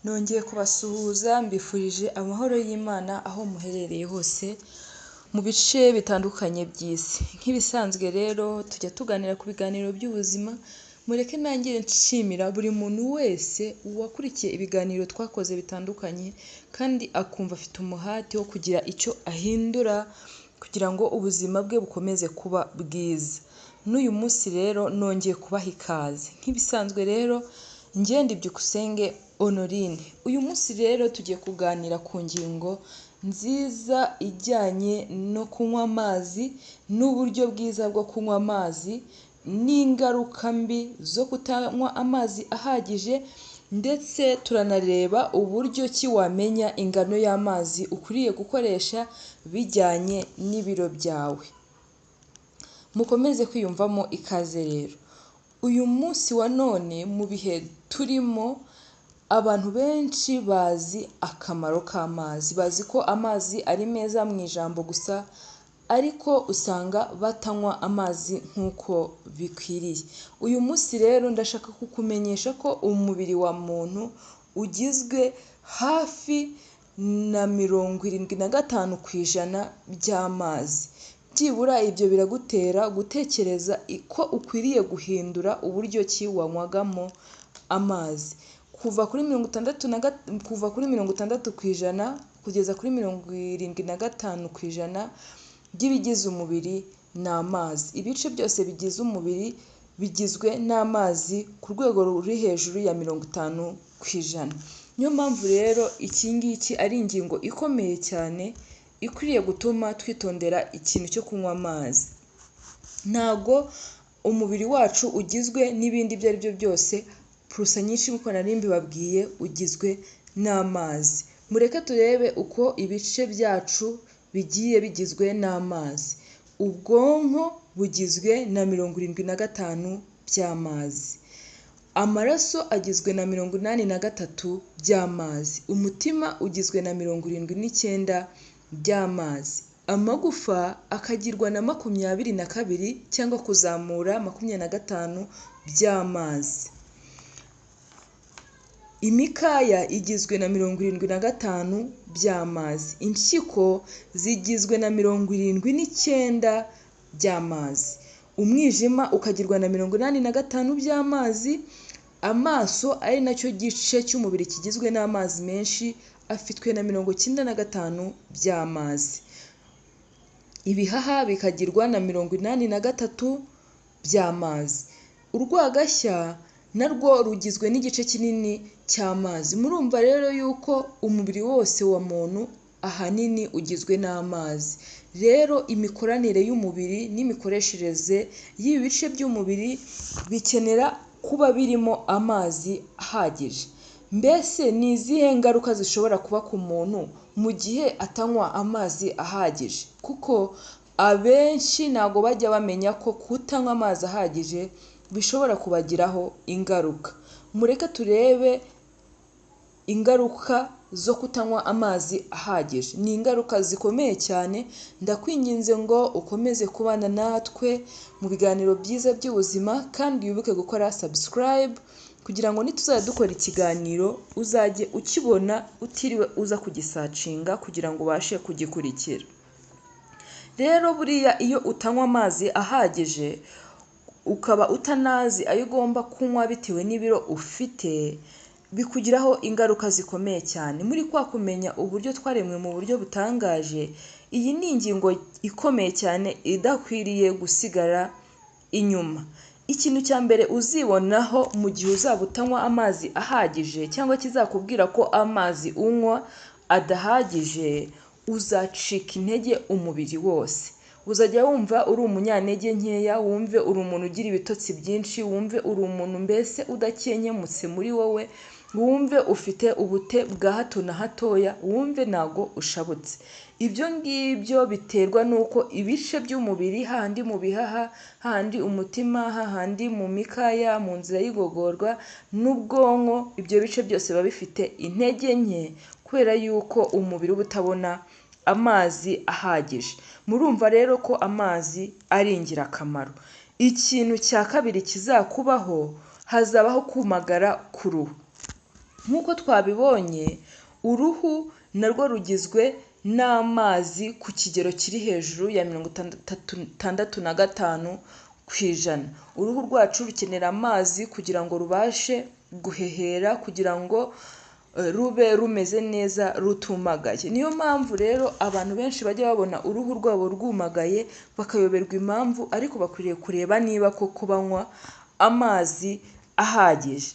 Nongeye kubasuhuza mbifurije amahoro y'Imana aho muherereye hose mu bice bitandukanye by'isi. Nk'ibisanzwe rero tujya tuganira ku biganiro by'ubuzima, mureke nangire nshimira buri muntu wese wakurikiye ibiganiro twakoze bitandukanye kandi akumva afite umuhati wo kugira icyo ahindura kugira ngo ubuzima bwe bukomeze kuba bwiza. N'uyu munsi rero nongeye kubaha ikaze. Nk'ibisanzwe rero njye ndi Byukusenge Honorine. Uyu munsi rero tugiye kuganira ku ngingo nziza ijyanye no kunywa amazi n'uburyo bwiza bwo kunywa amazi n'ingaruka mbi zo kutanywa amazi ahagije, ndetse turanareba uburyo ki wamenya ingano y'amazi ukwiriye gukoresha bijyanye n'ibiro byawe. Mukomeze kwiyumvamo ikaze rero. Uyu munsi wa none mu bihe turimo, abantu benshi bazi akamaro k'amazi, bazi ko amazi ari meza mu ijambo gusa, ariko usanga batanywa amazi nk'uko bikwiriye. Uyu munsi rero ndashaka kukumenyesha ko umubiri wa muntu ugizwe hafi na 75% by'amazi. Byibura ibyo biragutera gutekereza ko ukwiriye guhindura uburyo ki wanywagamo amazi. Kuva kuri 60% kugeza kuri 75% by'ibigize umubiri ni amazi. Ibice byose bigize umubiri bigizwe n'amazi ku rwego ruri hejuru ya 50%. Niyo mpamvu rero iki ngiki ari ingingo ikomeye cyane ikwiriye gutuma twitondera ikintu cyo kunywa amazi. Ntago umubiri wacu ugizwe n'ibindi ibyo ari byo byose, purusa nyinshi nk'uko nari mbibabwiye ugizwe n'amazi. Mureke turebe uko ibice byacu bigiye bigizwe n'amazi. Ubwonko bugizwe na 75% by'amazi. Amaraso agizwe na 83% by'amazi. Umutima ugizwe na 79% by'amazi. Amagufa akagirwa na 22 cyangwa kuzamura 25 by'amazi. Imikaya igizwe na 75 by'amazi. Impyiko zigizwe na 79 by'amazi. Umwijima ukagirwa na 85 by'amazi. Amaso ari nacyo gice cy'umubiri kigizwe n'amazi menshi afitwe na 95 by'amazi. Ibihaha bikagirwa na 83 by'amazi. Urwagashya narwo rugizwe n'igice kinini cy'amazi. Murumva rero yuko umubiri wose wa muntu ahanini ugizwe n'amazi. Rero imikoranire y'umubiri n'imikoreshereze y'ibi bice by'umubiri bikenera kuba birimo amazi ahagije. Mbese ni izihe ngaruka zishobora kuba ku muntu mu gihe atanywa amazi ahagije? Kuko abenshi ntago bajya bamenya ko kutanywa amazi ahagije bishobora kubagiraho ingaruka. Mureke turebe ingaruka zo kutanywa amazi ahagije. Ni ingaruka zikomeye cyane. Ndakwinginze ngo ukomeze kubana natwe mu biganiro byiza by'ubuzima, kandi wibuke gukora subscribe kugira ngo nituzajya dukora ikiganiro uzajye ukibona utiriwe uza kugisacinga kugira ngo ubashe kugikurikira. Rero buriya iyo utanywa amazi ahagije, ukaba utanazi ayo ugomba kunywa bitewe n'ibiro ufite, bikugiraho ingaruka zikomeye cyane. Muri kwa kumenya uburyo twaremwe mu buryo butangaje, iyi ni ingingo ikomeye cyane idakwiriye gusigara inyuma. Ikintu cya mbere uzibonaho mu gihe uzaba utanywa amazi ahagije, cyangwa kizakubwira ko amazi unywa adahagije, uzacika intege umubiri wose. Uzajya wumva uri umunyantege nkeya, wumve uri umuntu ugira ibitotsi byinshi, wumve uri umuntu mbese udakenyemutse muri wowe, wumve ufite ubute bwa hato na hatoya, wumve ntago ushabutse. Ibyo ngibyo biterwa n'uko ibice by'umubiri, hahandi mu bihaha, hahandi umutima, hahandi mu mikaya, mu nzira y'igogorwa n'ubwonko, ibyo bice byose biba bifite intege nke kubera yuko umubiri uba utabona amazi ahagije. Murumva rero ko amazi ari ingirakamaro. Ikintu cya kabiri kizakubaho, hazabaho kumagara ku ruhu. nk'uko twabibonye uruhu narwo rugizwe n'amazi ku kigero kiri hejuru ya 65%. Uruhu rwacu rukenera amazi kugira ngo rubashe guhehera, kugira ngo rube rumeze neza rutumagaye. Niyo mpamvu rero abantu benshi bajya babona uruhu rwabo rwumagaye bakayoberwa impamvu, ariko bakwiriye kureba niba koko banywa amazi ahagije.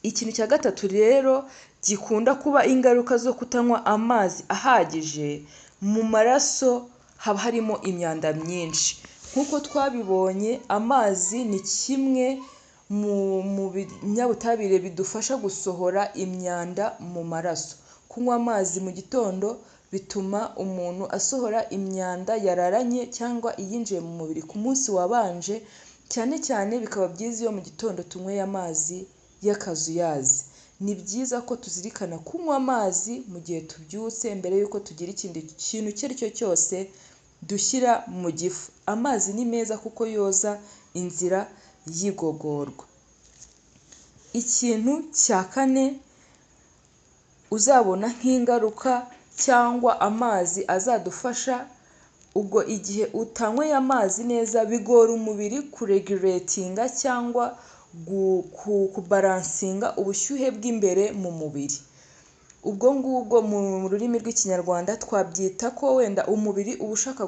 Ikintu cya gatatu rero gikunda kuba ingaruka zo kutanywa amazi ahagije, mu maraso haba harimo imyanda myinshi. Nk'uko twabibonye amazi ni kimwe mu binyabutabire bidufasha gusohora imyanda mu maraso. Kunywa amazi mu gitondo bituma umuntu asohora imyanda yararanye cyangwa iyinjiye mu mubiri ku munsi wabanje, cyane cyane bikaba byiza iyo mu gitondo tunyweye amazi y'akazuyazi. Ni byiza ko tuzirikana kunywa amazi mu gihe tubyutse mbere y'uko tugira ikindi kintu icyo ari cyo cyose dushyira mu gifu. Amazi ni meza kuko yoza inzira y'igogorwa. Ikintu cya kane uzabona nk'ingaruka cyangwa amazi azadufasha, ubwo igihe utanyweye amazi neza bigora umubiri kureguletinga cyangwa kubaransinga ubushyuhe bw'imbere mu mubiri. Ubwo ngubwo mu rurimi rw'ikinyarwanda twabyita ko wenda umubiri uba ushaka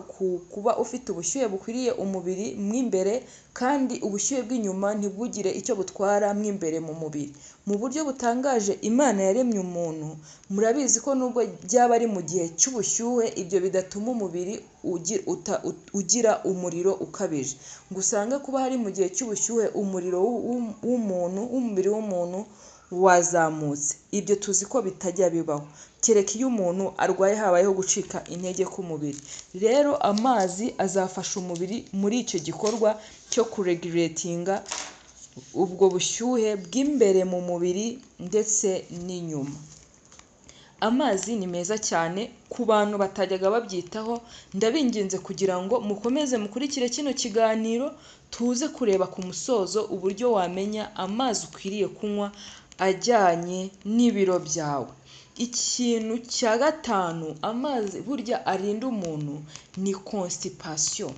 kuba ufite ubushyuhe bukwiriye umubiri mo imbere, kandi ubushyuhe bw'inyuma ntibugire icyo butwara mo imbere mu mubiri. Mu buryo butangaje Imana yaremye umuntu, murabizi ko nubwo byaba ari mu gihe cy'ubushyuhe, ibyo bidatuma umubiri ugira umuriro ukabije. Ngo usange kuba hari mu gihe cy'ubushyuhe umuriro w'umubiri w'umuntu wazamutse. Ibyo tuzi ko bitajya bibaho, kereka iyo umuntu arwaye habayeho gucika intege k'umubiri. Rero amazi azafasha umubiri muri icyo gikorwa cyo kureguletinga ubwo bushyuhe bw'imbere mu mubiri ndetse n'inyuma. Amazi ni meza cyane ku bantu batajyaga babyitaho. Ndabinginze kugira ngo mukomeze mukurikire kino kiganiro, tuze kureba ku musozo uburyo wamenya amazi ukwiriye kunywa ajyanye n'ibiro byawe. Ikintu cya gatanu amazi burya arinda umuntu ni constipation.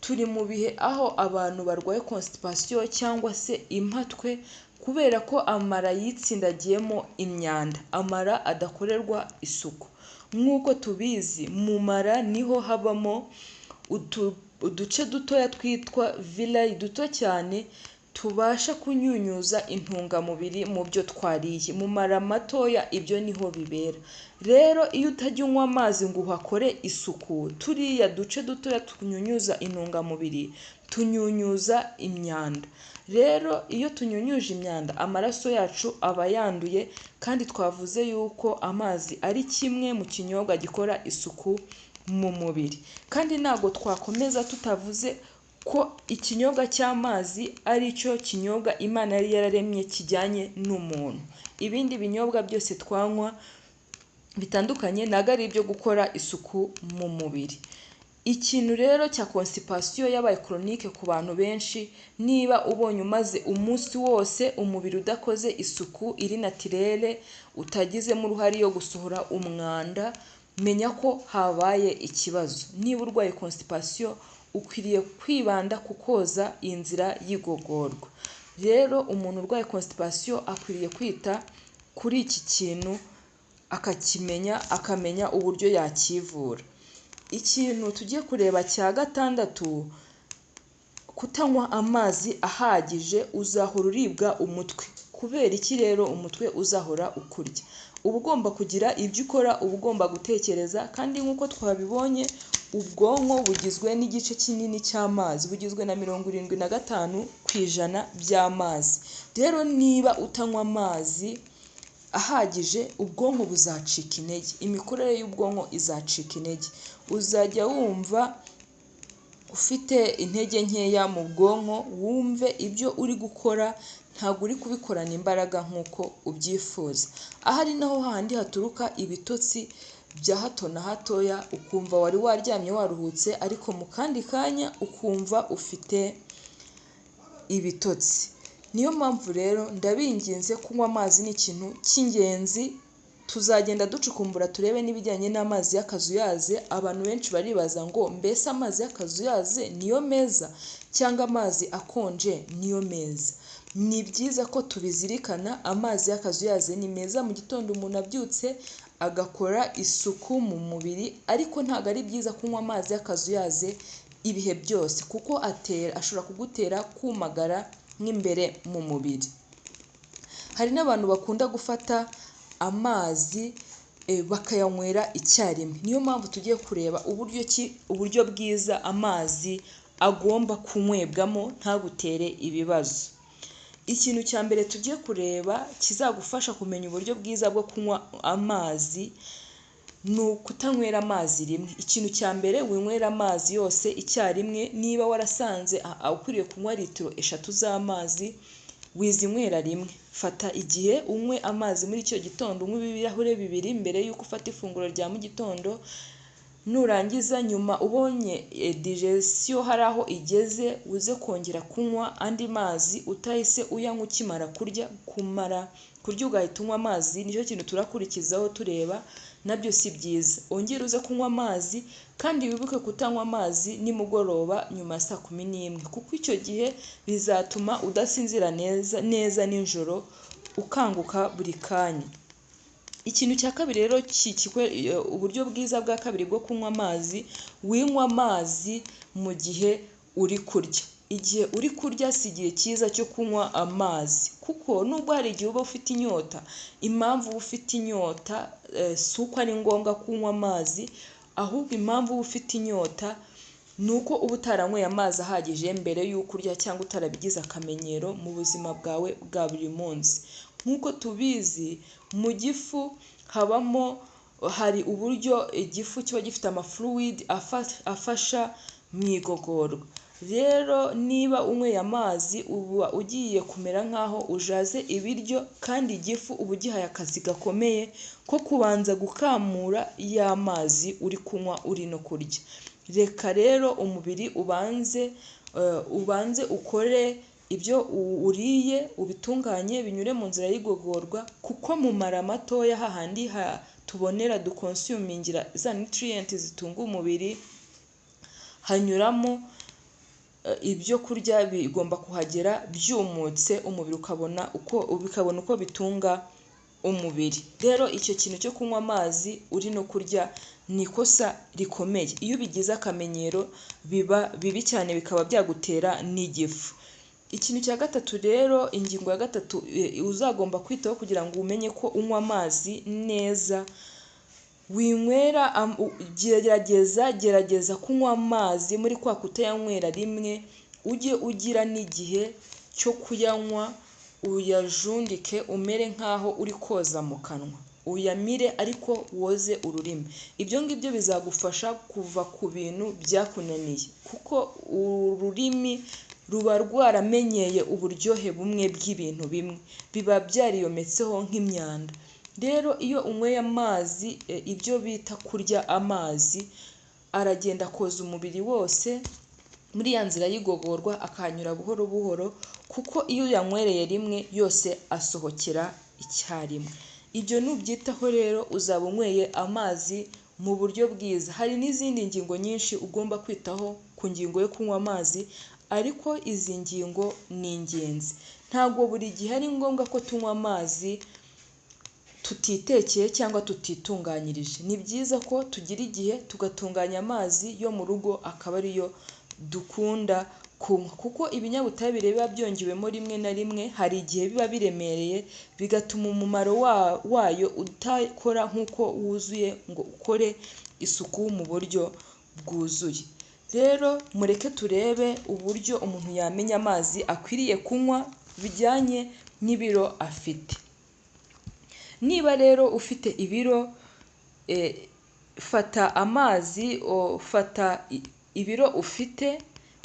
Turi mu bihe aho abantu barwaye constipation cyangwa se impatwe, kubera ko amara yitsindagiyemo imyanda, amara adakorerwa isuku. Nk'uko tubizi mu mara niho habamo uduce dutoya twitwa villi duto cyane tubasha kunyunyuza intungamubiri mu byo twariye. Mu mara matoya ibyo niho bibera. Rero iyo utajya unywa amazi ngo uhakore isuku, turiya duce dutoya tunyunyuza intungamubiri tunyunyuza imyanda. Rero iyo tunyunyuje imyanda amaraso yacu aba yanduye, kandi twavuze yuko amazi ari kimwe mu kinyobwa gikora isuku mu mubiri. Kandi ntabwo twakomeza tutavuze ko ikinyobwa cy'amazi ari cyo kinyobwa Imana yari yararemye kijyanye n'umuntu. Ibindi binyobwa byose twanywa bitandukanye ntabwo ari ibyo gukora isuku mu mubiri. Ikintu rero cya constipation yabaye chronique ku bantu benshi, niba ubonye umaze umunsi wose umubiri udakoze isuku iri naturelle, utagizemo uruhare yo gusohora umwanda, menya ko habaye ikibazo. Niba urwaye constipation ukwiriye kwibanda ku koza inzira y'igogorwa. Rero umuntu urwaye constipation akwiriye kwita kuri iki kintu akamenya uburyo yakivura. Ikintu tugiye kureba cya gatandatu, kutanywa amazi ahagije uzahora uribwa umutwe. Kubera iki rero umutwe uzahora ukurya? Uba ugomba kugira ibyo ukora, uba ugomba gutekereza, kandi nk'uko twabibonye ubwonko bugizwe n'igice kinini cy'amazi, bugizwe na 75% by'amazi. Rero niba utanywa amazi ahagije ubwonko buzacika intege, imikorere y'ubwonko izacika intege. Uzajya wumva ufite intege nkeya mu bwonko, wumve ibyo uri gukora ntabwo uri kubikorana imbaraga nk'uko ubyifuza. Aha ari naho handi haturuka ibitotsi bya hato na hatoya, ukumva wari waryamye waruhutse, ariko mu kandi kanya ukumva ufite ibitotsi. Niyo mpamvu rero ndabinginze kunywa amazi ni ikintu cy'ingenzi. Tuzagenda ducukumbura turebe n'ibijyanye n'amazi y'akazuyaze. Abantu benshi baribaza ngo mbese amazi y'akazuyaze niyo meza cyangwa amazi akonje niyo meza? Ni byiza ko tubizirikana, amazi y'akazuyaze ni meza mu gitondo umuntu abyutse agakora isuku mu mubiri, ariko ntabwo ari byiza kunywa amazi y'akazuyaze ibihe byose kuko ashobora kugutera kumagara nk'imbere mu mubiri. Hari n'abantu bakunda gufata amazi bakayanywera icyarimwe. Niyo mpamvu tugiye kureba uburyo bwiza amazi agomba kunywebwamo ntagutere ibibazo. Ikintu cya mbere tugiye kureba kizagufasha kumenya uburyo bwiza bwo kunywa amazi ni ukutanywera amazi rimwe. Ikintu cya mbere, winywera amazi yose icyarimwe. Niba warasanze ukwiriye kunywa litiro 3 z'amazi, wizinywera rimwe. Fata igihe unywe amazi muri icyo gitondo, unywe ibirahure 2 mbere y'uko ufata ifunguro rya mu gitondo. Nurangiza nyuma ubonye digestion hari aho igeze, uze kongera kunywa andi mazi utahise uyanywa ukimara kurya. Kumara kurya ugahita unywa amazi nicyo kintu turakurikizaho tureba, nabyo si byiza. Ongera uze kunywa amazi, kandi wibuke kutanywa amazi nimugoroba nyuma ya 11 kuko icyo gihe bizatuma udasinzira neza nijoro, ukanguka buri kanya. Ikintu cya kabiri rero uburyo bwiza bwa kabiri bwo kunywa amazi, winywa amazi mu gihe uri kurya. Igihe uri kurya si igihe cyiza cyo kunywa amazi kuko nubwo hari igihe uba ufite inyota, impamvu uba ufite inyota si uko ari ngombwa kunywa amazi, ahubwo impamvu uba ufite inyota ni uko uba utaranyweye amazi ahagije mbere y'uko urya cyangwa utarabigize akamenyero mu buzima bwawe bwa buri munsi. Nk'uko tubizi, mu gifu hari uburyo igifu kiba gifite amafluid afasha mu igogorwa. Rero niba unyweye amazi uba ugiye kumera nk'aho ujaze ibiryo, kandi igifu uba ugihaye akazi gakomeye ko kubanza gukamura y'amazi uri kunywa uri no kurya. Reka rero umubiri ubanze ukore ibyo uriye, ubitunganye binyure mu nzira y'igogorwa, kuko mu mara matoya hahandi tubonera dukonsumingira za nutrients zitunga umubiri, hanyuramo ibyo kurya bigomba kuhagera byumutse, umubiri ukabona uko bitunga umubiri. Rero icyo kintu cyo kunywa amazi uri no kurya ni ikosa rikomeye. Iyo ubigize akamenyero biba bibi cyane, bikaba byagutera n'igifu. Ikintu cya gatatu rero, ingingo ya gatatu uzagomba kwitaho kugira ngo umenye ko unywa amazi neza, gerageza kunywa amazi muri kwa kutayanywera rimwe. Ujye ugira n'igihe cyo kuyanywa, uyajundike umere nk'aho uri koza mu kanwa, uyamire ariko woze ururimi. Ibyo ngibyo bizagufasha kuva ku bintu byakunaniye kuko ururimi ruba rwaramenyeye uburyohe bumwe bw'ibintu bimwe, biba byariyometseho nk'imyanda. Rero iyo unyweye amazi, ibyo bita kurya amazi, aragenda akoza umubiri wose muri ya nzira y'igogorwa, akanyura buhoro buhoro, kuko iyo uyanywereye rimwe yose asohokera icyarimwe. Ibyo nubyitaho rero uzaba unyweye amazi mu buryo bwiza. Hari n'izindi ngingo nyinshi ugomba kwitaho ku ngingo yo kunywa amazi, ariko izi ngingo ni ingenzi. Ntabwo buri gihe ari ngombwa ko tunywa amazi tutitekeye cyangwa tutitunganyirije. Ni byiza ko tugira igihe tugatunganya amazi yo mu rugo, akaba ariyo dukunda kunywa, kuko ibinyabutabire biba byongewemo rimwe na rimwe hari igihe biba biremereye, bigatuma umumaro wayo utakora nk'uko wuzuye ngo ukore isuku mu buryo bwuzuye. Rero mureke turebe uburyo umuntu yamenya amazi akwiriye kunywa bijyanye n'ibiro afite. Niba rero ufite ibiro, fata ibiro ufite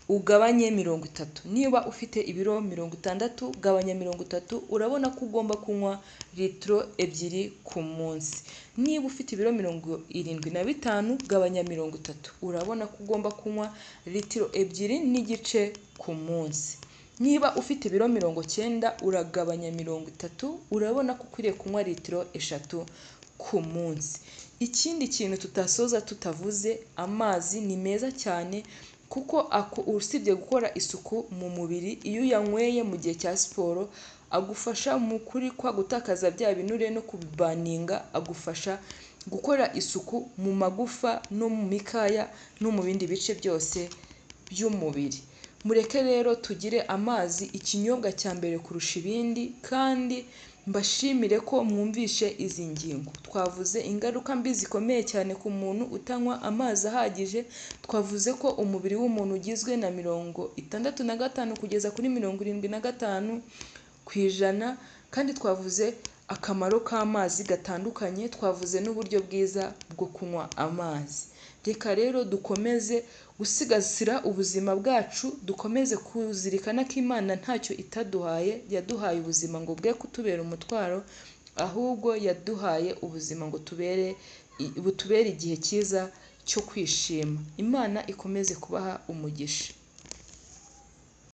ugabanye 30. Niba ufite ibiro 60, gabanya 30, urabona ko ugomba kunywa litiro 2 ku munsi. Niba ufite ibiro 75, gabanya 30, urabona ko ugomba kunywa litiro 2 n'igice ku munsi. niba ufite ibiro 90 uragabanya 30, urabona ko ukwiriye kunywa litiro 3 ku munsi. Ikindi kintu tutasoza tutavuze, amazi ni meza cyane kuko usibye gukora isuku mu mubiri, iyo uyanyweye mu gihe cya siporo agufasha mu kuri kwa gutakaza bya binure no kubibaninga, agufasha gukora isuku mu magufa no mu mikaya no mu bindi bice byose by'umubiri. Mureke rero tugire amazi ikinyobwa cya mbere kurusha ibindi, kandi mbashimire ko mwumvishe izi ngingo. Twavuze ingaruka mbi zikomeye cyane ku muntu utanywa amazi ahagije, twavuze ko umubiri w'umuntu ugizwe na 65 kugeza kuri 75% ku ijana, kandi twavuze akamaro k'amazi gatandukanye, twavuze n'uburyo bwiza bwo kunywa amazi. Reka rero dukomeze gusigasira ubuzima bwacu, dukomeze kuzirikana ko Imana ntacyo itaduhaye, yaduhaye ubuzima ngo bwe kutubera umutwaro, ahubwo yaduhaye ubuzima ngo butubere igihe cyiza cyo kwishima. Imana ikomeze kubaha umugisha.